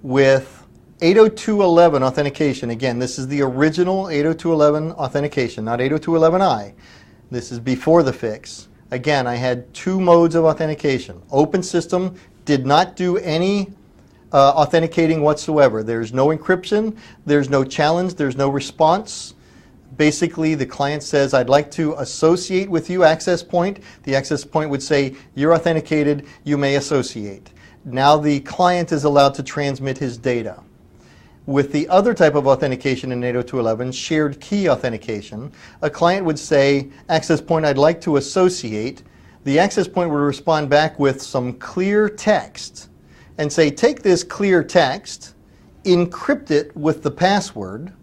with 802.11 authentication. Again, this is the original 802.11 authentication, not 802.11i. This is before the fix. Again, I had two modes of authentication. Open system did not do any authenticating whatsoever. There's no encryption, there's no challenge, there's no response. Basically, the client says, I'd like to associate with you, access point. The access point would say, you're authenticated, you may associate. Now the client is allowed to transmit his data. With the other type of authentication in 802.11, shared key authentication, a client would say, access point, I'd like to associate. The access point would respond back with some clear text and say, take this clear text, encrypt it with the password,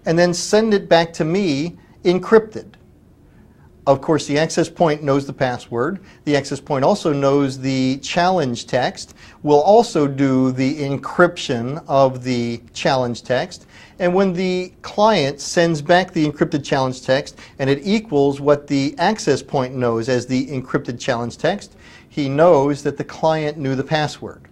and then send it back to me encrypted. Of course, the access point knows the password. The access point also knows the challenge text, will also do the encryption of the challenge text. And when the client sends back the encrypted challenge text and it equals what the access point knows as the encrypted challenge text, he knows that the client knew the password.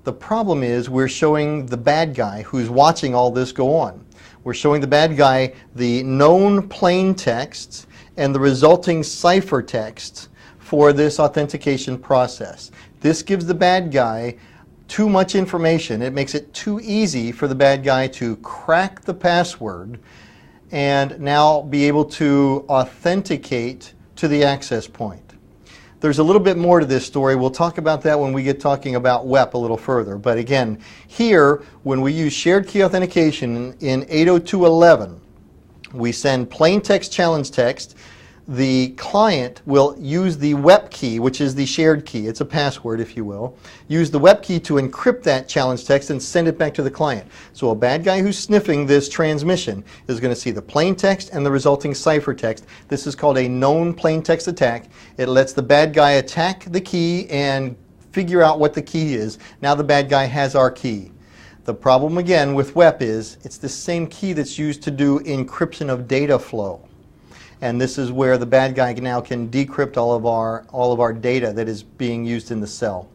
The problem is we're showing the bad guy who's watching all this go on. We're showing the bad guy the known plain text and the resulting ciphertext for this authentication process. This gives the bad guy too much information. It makes it too easy for the bad guy to crack the password and now be able to authenticate to the access point. There's a little bit more to this story. We'll talk about that when we get talking about WEP a little further. But again, here, when we use shared key authentication in 802.11, we send plain text challenge text. The client will use the WEP key, which is the shared key. It's a password, if you will. Use the WEP key to encrypt that challenge text and send it back to the client. So a bad guy who's sniffing this transmission is going to see the plain text and the resulting ciphertext. This is called a known plain text attack. It lets the bad guy attack the key and figure out what the key is. Now the bad guy has our key. The problem again with WEP is it's the same key that's used to do encryption of data flow. And this is where the bad guy now can decrypt all of our data that is being used in the cell.